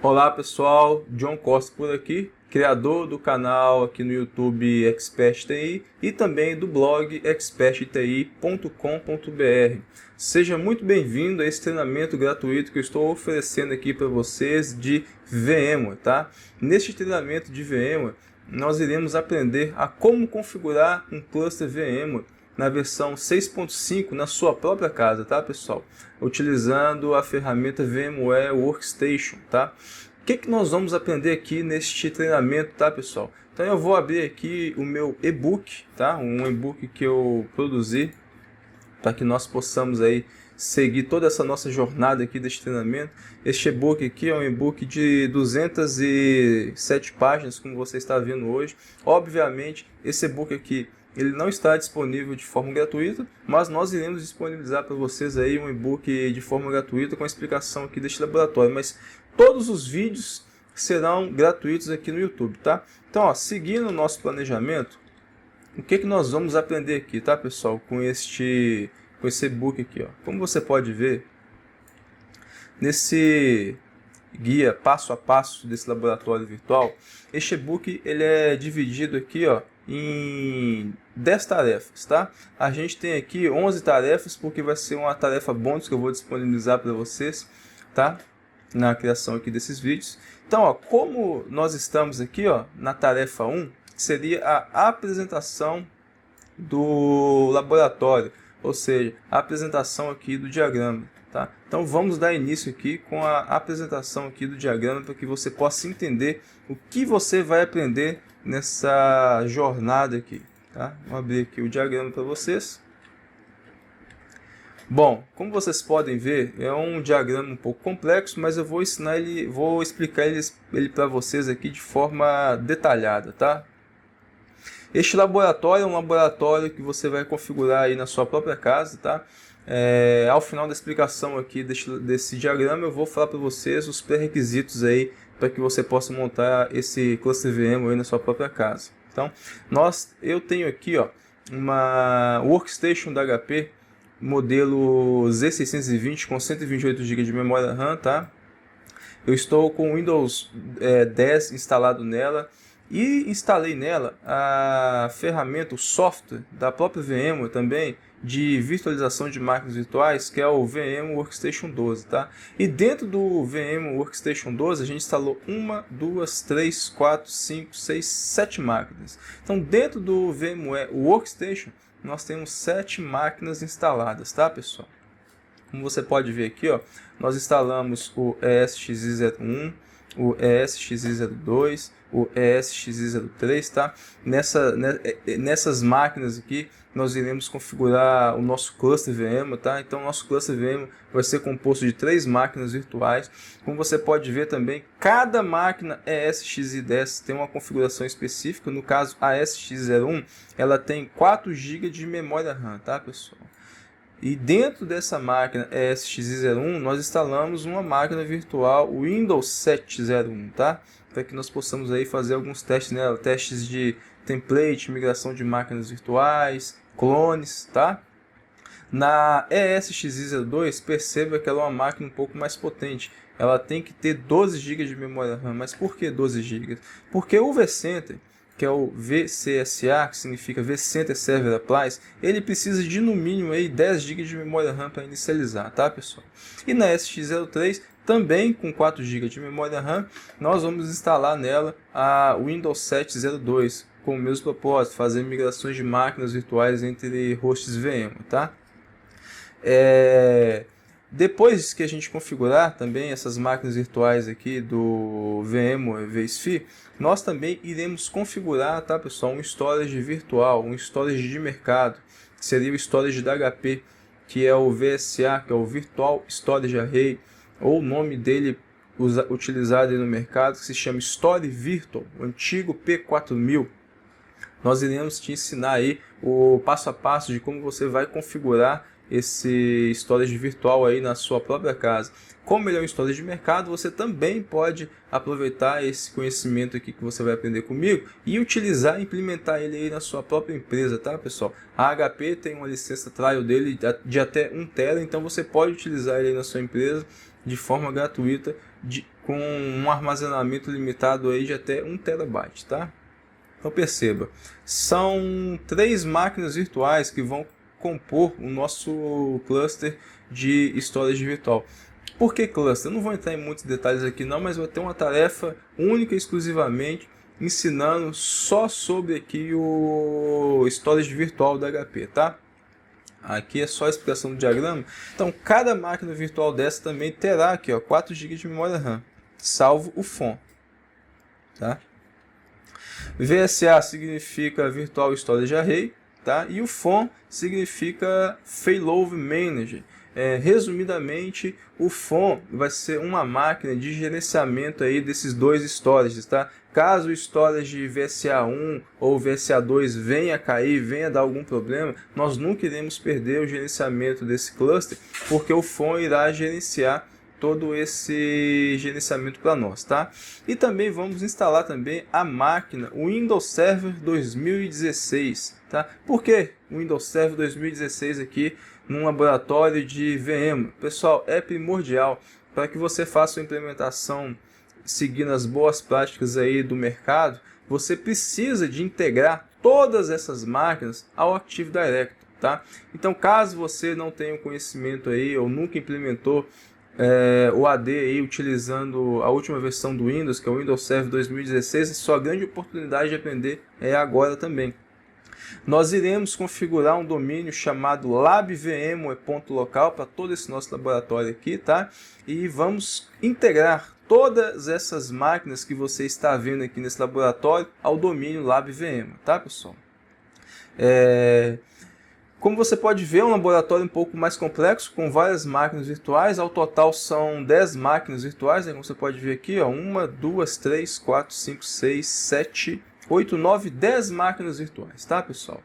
Olá pessoal, John Costa por aqui, criador do canal aqui no YouTube Expert TI e também do blog expertti.com.br. Seja muito bem-vindo a esse treinamento gratuito que eu estou oferecendo aqui para vocês de VMware, tá? Neste treinamento de VMware, nós iremos aprender a como configurar um cluster VMware na versão 6.5 na sua própria casa, tá pessoal? Utilizando a ferramenta VMware Workstation, tá? O que nós vamos aprender aqui neste treinamento, tá pessoal? Então eu vou abrir aqui o meu e-book, tá? Um e-book que eu produzi para que nós possamos aí seguir toda essa nossa jornada aqui deste treinamento. Este e-book aqui é um e-book de 207 páginas, como você está vendo hoje. Obviamente, esse e-book aqui ele não está disponível de forma gratuita, mas nós iremos disponibilizar para vocês aí um e-book de forma gratuita com a explicação aqui deste laboratório. Mas todos os vídeos serão gratuitos aqui no YouTube, tá? Então, ó, seguindo o nosso planejamento, o que nós vamos aprender aqui, tá, pessoal? Com esse e-book aqui, ó. Como você pode ver, nesse guia passo a passo desse laboratório virtual, este e-book ele é dividido aqui, ó, em 10 tarefas, tá? A gente tem aqui 11 tarefas, porque vai ser uma tarefa bônus que eu vou disponibilizar para vocês, tá? Na criação aqui desses vídeos. Então, ó, como nós estamos aqui, ó, na tarefa 1, que seria a apresentação do laboratório, ou seja, a apresentação aqui do diagrama, tá? Então, vamos dar início aqui com a apresentação aqui do diagrama para que você possa entender o que você vai aprender nessa jornada aqui, tá? Vou abrir aqui o diagrama para vocês. Bom, como vocês podem ver, é um diagrama um pouco complexo, mas eu vou explicar ele para vocês aqui de forma detalhada, tá? Este laboratório é um laboratório que você vai configurar aí na sua própria casa, tá? Ao final da explicação aqui desse diagrama, eu vou falar para vocês os pré-requisitos aí para que você possa montar esse cluster VM aí na sua própria casa. Então, eu tenho aqui, ó, uma workstation da HP, modelo Z620 com 128 GB de memória RAM, tá? Eu estou com o Windows 10 instalado nela e instalei nela a ferramenta, o software da própria VMware também, de virtualização de máquinas virtuais, que é o VM Workstation 12, tá? E dentro do VM Workstation 12 a gente instalou 1, 2, 3, 4, 5, 6, 7 máquinas. Então dentro do VMware Workstation nós temos 7 máquinas instaladas, tá pessoal? Como você pode ver aqui, ó, nós instalamos o ESXi01, o ESXi02, o ESXi03, tá? Nessas máquinas aqui nós iremos configurar o nosso cluster VM, tá? Então o nosso cluster VM vai ser composto de 3 máquinas virtuais. Como você pode ver também, cada máquina ESXi10 tem uma configuração específica. No caso, a ESXi01, ela tem 4 GB de memória RAM, tá, pessoal? E dentro dessa máquina ESXi01, nós instalamos uma máquina virtual Windows 701, tá? Para que nós possamos aí fazer alguns testes nela, testes de template, migração de máquinas virtuais, clones, tá? Na ESXi02, perceba que ela é uma máquina um pouco mais potente. Ela tem que ter 12 GB de memória RAM. Mas por que 12 GB? Porque o vCenter, que é o VCSA, que significa vCenter Server Appliance, ele precisa de no mínimo aí 10 GB de memória RAM para inicializar, tá pessoal? E na ESX03, também com 4 GB de memória RAM, nós vamos instalar nela a Windows 702, com o mesmo propósito, fazer migrações de máquinas virtuais entre hosts VM, tá? Depois que a gente configurar também essas máquinas virtuais aqui do VMware vSphere, nós também iremos configurar, tá pessoal, um storage virtual, um storage de mercado, que seria o storage da HP, que é o VSA, que é o Virtual Storage Array, ou o nome dele utilizado aí no mercado, que se chama Store Virtual, o antigo P4000. Nós iremos te ensinar aí o passo a passo de como você vai configurar esse storage virtual aí na sua própria casa. Como ele é um storage de mercado, você também pode aproveitar esse conhecimento aqui que você vai aprender comigo e utilizar e implementar ele aí na sua própria empresa, tá pessoal? A HP tem uma licença trial dele de até 1 TB, então você pode utilizar ele aí na sua empresa de forma gratuita com um armazenamento limitado aí de até 1 TB, tá? Então perceba, são 3 máquinas virtuais que vão compor o nosso cluster de storage virtual. Por que cluster? Eu não vou entrar em muitos detalhes aqui não, mas vou ter uma tarefa única e exclusivamente ensinando só sobre aqui o storage virtual da HP, tá? Aqui é só a explicação do diagrama. Então, cada máquina virtual dessa também terá aqui, ó, 4 GB de memória RAM, salvo o FON, tá? VSA significa Virtual Storage Array, tá? E o FOM significa Failover Manager. Resumidamente, o FOM vai ser uma máquina de gerenciamento aí desses dois storages, tá? Caso o storage VSA1 ou VSA2 venha a cair, venha dar algum problema, nós nunca iremos perder o gerenciamento desse cluster, porque o FOM irá gerenciar todo esse gerenciamento para nós, tá? E também vamos instalar também a máquina Windows Server 2016, tá? Por que Windows Server 2016 aqui num laboratório de VM? Pessoal, é primordial para que você faça a implementação seguindo as boas práticas aí do mercado. Você precisa de integrar todas essas máquinas ao Active Directory, tá? Então, caso você não tenha conhecimento aí ou nunca implementou o AD aí, utilizando a última versão do Windows, que é o Windows Server 2016, a sua grande oportunidade de aprender é agora também. Nós iremos configurar um domínio chamado labvm.local para todo esse nosso laboratório aqui, tá? E vamos integrar todas essas máquinas que você está vendo aqui nesse laboratório ao domínio labvm, tá, pessoal? Como você pode ver, é um laboratório um pouco mais complexo, com várias máquinas virtuais. Ao total são 10 máquinas virtuais, né? Como você pode ver aqui, ó, 1, 2, 3, 4, 5, 6, 7, 8, 9, 10 máquinas virtuais, tá, pessoal?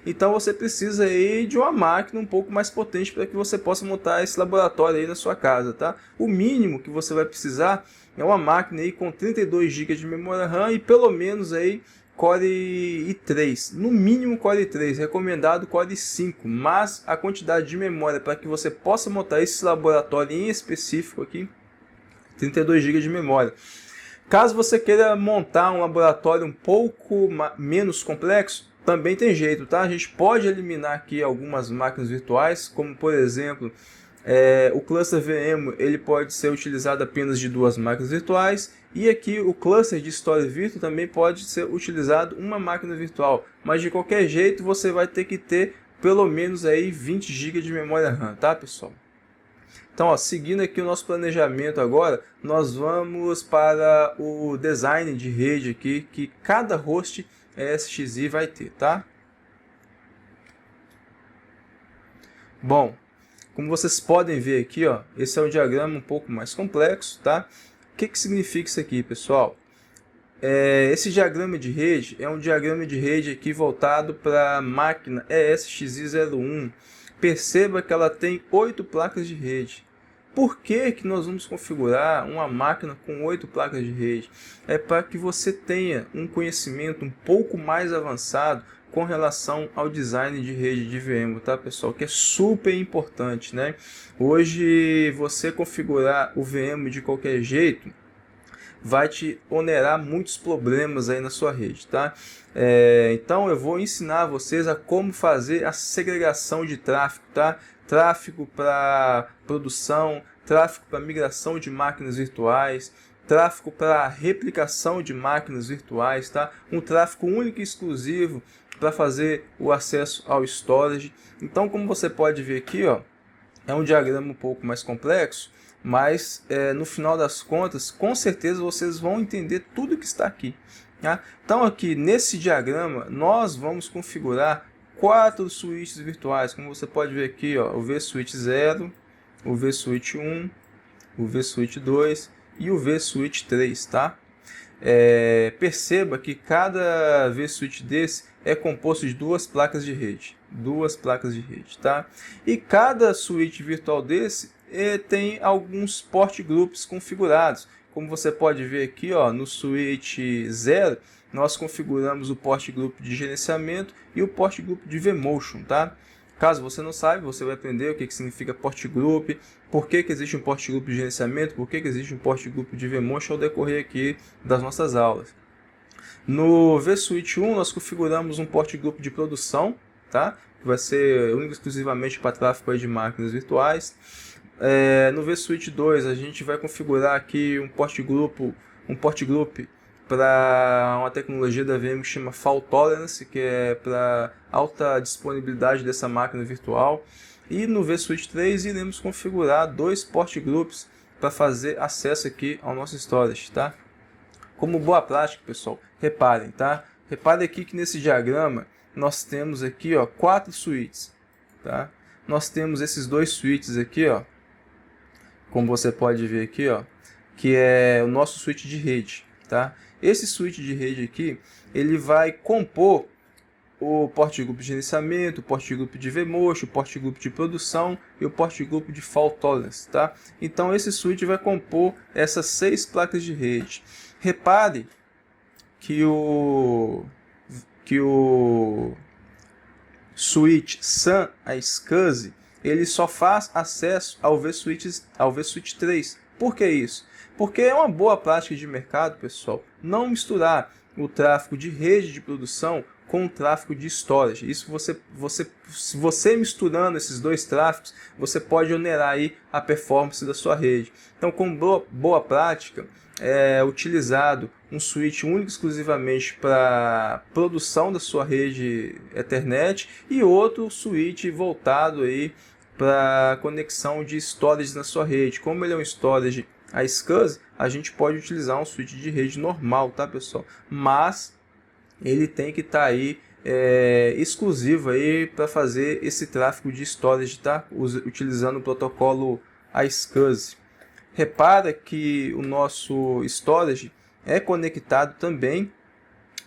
Então você precisa aí de uma máquina um pouco mais potente para que você possa montar esse laboratório aí na sua casa, tá? O mínimo que você vai precisar é uma máquina aí com 32 GB de memória RAM e pelo menos aí Core i3, no mínimo Core i3, recomendado Core i5, mas a quantidade de memória para que você possa montar esse laboratório em específico aqui, 32 GB de memória. Caso você queira montar um laboratório um pouco menos complexo, também tem jeito, tá? A gente pode eliminar aqui algumas máquinas virtuais, como por exemplo, o cluster VM ele pode ser utilizado apenas de 2 máquinas virtuais, e aqui o cluster de Storage Virtual também pode ser utilizado uma máquina virtual, mas de qualquer jeito você vai ter que ter pelo menos aí 20 GB de memória RAM, tá, pessoal? Então, ó, seguindo aqui o nosso planejamento agora, nós vamos para o design de rede aqui que cada host ESXi vai ter, tá? Bom, como vocês podem ver aqui, ó, esse é um diagrama um pouco mais complexo, tá? O que significa isso aqui, pessoal? Esse diagrama de rede é um diagrama de rede aqui voltado para a máquina ESXi01. Perceba que ela tem 8 placas de rede. Por que nós vamos configurar uma máquina com 8 placas de rede? É para que você tenha um conhecimento um pouco mais avançado com relação ao design de rede de VM, tá, pessoal? Que é super importante, né? Hoje, você configurar o VM de qualquer jeito vai te onerar muitos problemas aí na sua rede, tá? Então, eu vou ensinar vocês a como fazer a segregação de tráfego, tá? Tráfego para produção, tráfego para migração de máquinas virtuais, tráfego para replicação de máquinas virtuais, tá? Um tráfego único e exclusivo para fazer o acesso ao storage. Então, como você pode ver aqui, ó, é um diagrama um pouco mais complexo, mas no final das contas, com certeza vocês vão entender tudo que está aqui, tá? Então, aqui nesse diagrama, nós vamos configurar 4 switches virtuais, como você pode ver aqui, ó, o vSwitch 0, o vSwitch 1, o vSwitch 2 e o vSwitch 3, tá? Perceba que cada vSwitch desse é composto de 2 placas de rede, tá? E cada switch virtual desse tem alguns port groups configurados. Como você pode ver aqui, ó, no switch 0, nós configuramos o port group de gerenciamento e o port group de vMotion, tá? Caso você não saiba, você vai aprender o que significa port group, por que existe um port group de gerenciamento, por que existe um port group de vMotion ao decorrer aqui das nossas aulas. No vSwitch 1 nós configuramos um port group de produção, tá? Que vai ser único e exclusivamente para tráfego de máquinas virtuais. No vSwitch 2 a gente vai configurar aqui um port group para uma tecnologia da VM que chama Fault Tolerance, que é para alta disponibilidade dessa máquina virtual. E no vSwitch 3 iremos configurar 2 port groups para fazer acesso aqui ao nosso storage, tá? Como boa prática, pessoal, reparem, tá? Reparem aqui que nesse diagrama nós temos aqui, ó, 4 switches, tá? Nós temos esses 2 switches aqui, ó, como você pode ver aqui, ó, que é o nosso switch de rede, tá? Esse switch de rede aqui, ele vai compor o port group de gerenciamento, o port group de vMotion, o port group de produção e o port group de Fault Tolerance, tá? Então esse switch vai compor essas 6 placas de rede. Repare que o switch SAN, a SCSI, ele só faz acesso ao vSwitch 3. Por que isso? Porque é uma boa prática de mercado, pessoal, não misturar o tráfego de rede de produção com o tráfego de storage. Isso se você misturando esses 2 tráfegos, você pode onerar aí a performance da sua rede. Então, como boa prática, é utilizado um switch único exclusivamente para produção da sua rede Ethernet e outro switch voltado aí para conexão de storage na sua rede. Como ele é um storage a SCSI, a gente pode utilizar um switch de rede normal, tá, pessoal? Mas ele tem que estar aí exclusivo aí para fazer esse tráfego de storage, tá? Utilizando o protocolo iSCSI. Repara que o nosso storage é conectado também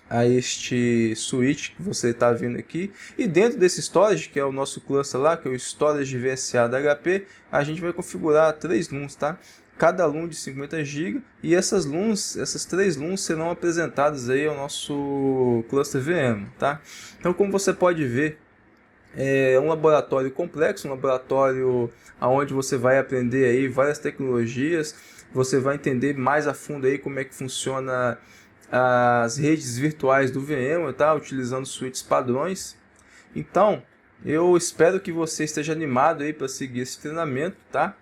a este switch que você está vendo aqui. E dentro desse storage, que é o nosso cluster lá, que é o storage VSA da HP, a gente vai configurar 3 LUNs, tá? Cada LUN de 50 GB, e essas 3 LUNs serão apresentadas aí ao nosso cluster VM, tá? Então, como você pode ver, é um laboratório complexo, um laboratório onde você vai aprender aí várias tecnologias, você vai entender mais a fundo aí como é que funciona as redes virtuais do VM, tá? Utilizando switches padrões. Então, eu espero que você esteja animado aí para seguir esse treinamento, tá?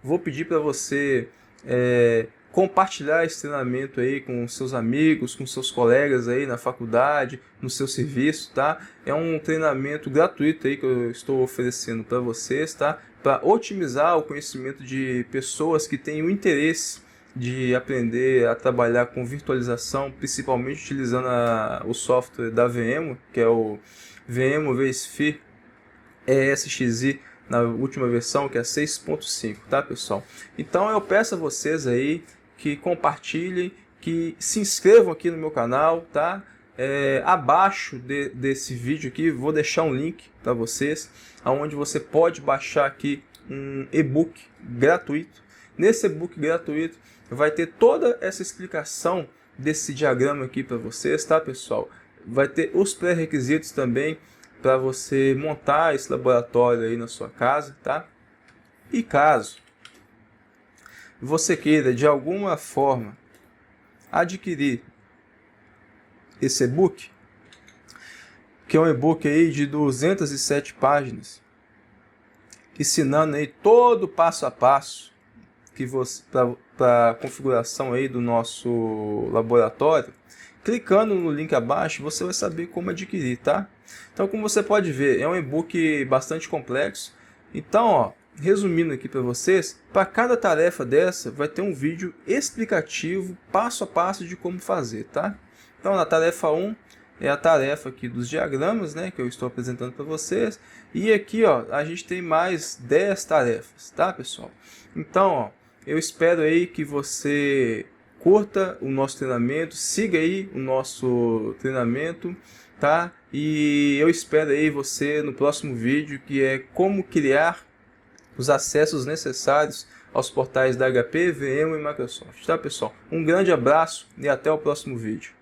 Vou pedir para você compartilhar esse treinamento aí com seus amigos, com seus colegas aí na faculdade, no seu serviço, tá? É um treinamento gratuito aí que eu estou oferecendo para vocês, tá? Para otimizar o conhecimento de pessoas que têm o interesse de aprender a trabalhar com virtualização, principalmente utilizando o software da VM, que é o VM vSphere ESXi, na última versão, que é 6.5, tá, pessoal? Então eu peço a vocês aí que compartilhem, que se inscrevam aqui no meu canal, tá? Abaixo desse vídeo aqui vou deixar um link para vocês, onde você pode baixar aqui um e-book gratuito. Nesse e-book gratuito vai ter toda essa explicação desse diagrama aqui para vocês, tá, pessoal? Vai ter os pré-requisitos também para você montar esse laboratório aí na sua casa, tá? E caso você queira de alguma forma adquirir esse e-book, que é um e-book aí de 207 páginas, ensinando aí todo o passo a passo que você para a configuração aí do nosso laboratório, clicando no link abaixo você vai saber como adquirir, tá? Então, como você pode ver, é um e-book bastante complexo. Então, ó, resumindo aqui para vocês, para cada tarefa dessa vai ter um vídeo explicativo, passo a passo de como fazer, tá? Então, na tarefa 1 é a tarefa aqui dos diagramas, né, que eu estou apresentando para vocês. E aqui, ó, a gente tem mais 10 tarefas, tá, pessoal? Então, ó, eu espero aí que você curta o nosso treinamento, siga aí o nosso treinamento, tá? E eu espero aí você no próximo vídeo, que é como criar os acessos necessários aos portais da HP, VM e Microsoft, tá, pessoal? Um grande abraço e até o próximo vídeo.